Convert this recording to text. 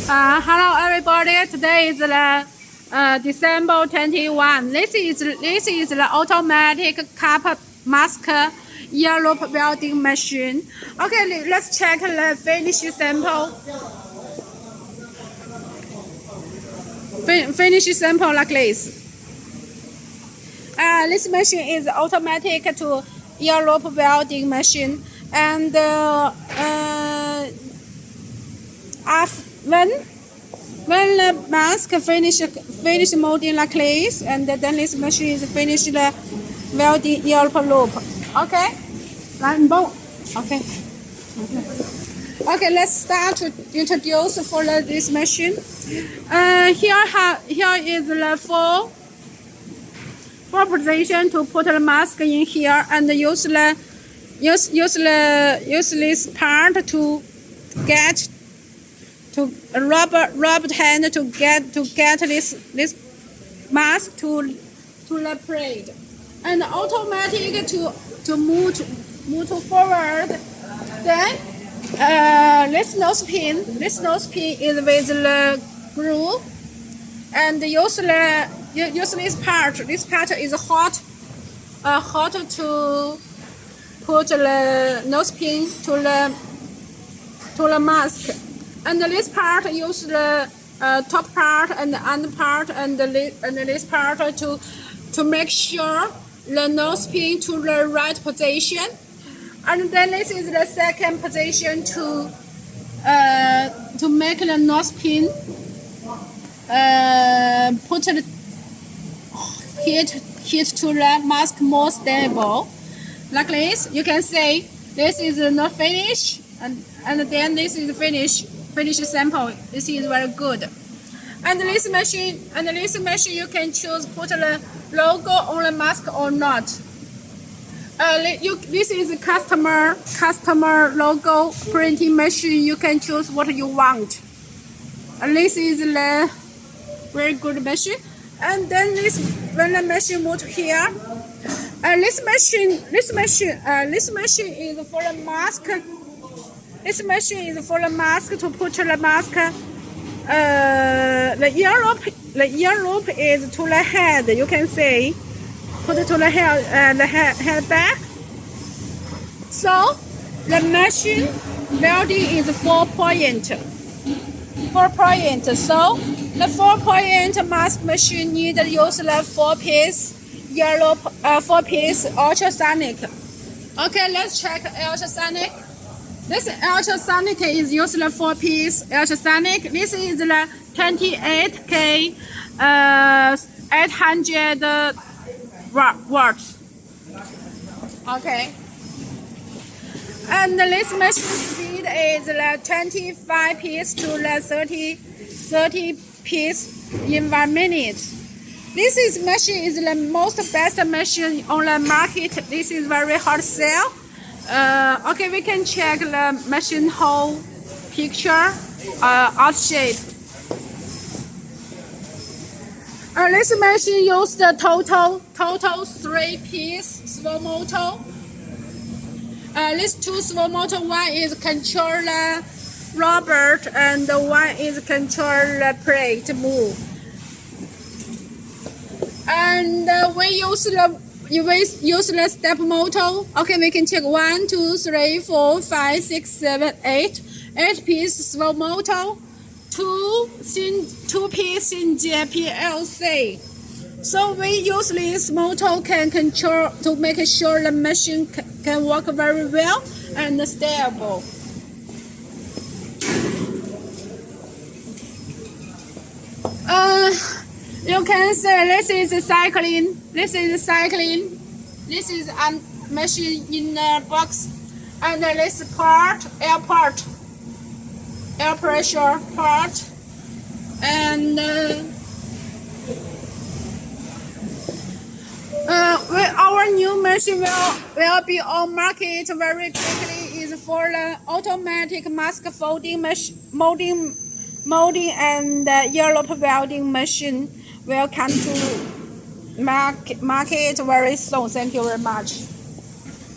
Hello everybody. Today is the December 21. This is the automatic cup mask ear loop welding machine. Okay, let's check the finish sample. Finish sample like this. This machine is automatic to ear loop welding machine, and when the mask finish molding like this, and then this machine is finished the welding ear loop. Okay, okay. Let's start to introduce for this machine. Here is the four position to put the mask in here, and use this part to get to rubber hand to get this mask to the plate, and automatic to move forward. Then this nose pin is with the groove, and use this part. This part is hot to put the nose pin to the mask. And this part use the top part and the under part and this part to make sure the nose pin to the right position. And then this is the second position to make the nose pin put the heat to the mask more stable. Like this, you can say this is not finished, and then this is finish sample. This is very good. And this machine you can choose put the logo on the mask or not. This is a customer logo printing machine. You can choose what you want. And this is the very good machine. And then when the machine move here, this machine is for the mask. This machine is for the mask to put the mask. The ear loop is to the head. You can see, put it to the head back. So the machine welding is 4 point. So the 4-point mask machine need to use the 4-piece ear loop, 4-piece ultrasonic. Okay, let's check ultrasonic. This ultrasonic is used the 4-piece ultrasonic. This is the 28K 800 watts. Okay. And this machine speed is the 25 piece to the 30 piece in 1 minute. This machine is the most best machine on the market. This is very hard sell. Okay, we can check the machine whole picture, out shape. This machine uses the total 3-piece servo motor. These 2 servo motor, one is control the rubber and one is control the plate move. And we use the step motor. Okay, we can check 1, 2, 3, 4, 5, 6, 7, 8-piece servo motor, 2-piece in PLC. So we use this motor can control to make sure the machine can work very well and stable. You can say this is cycling. This is a machine in a box, and this part, air pressure part, and our new machine will be on market very quickly. Is for the automatic mask molding and ear loop welding machine will come to market very soon. Thank you very much.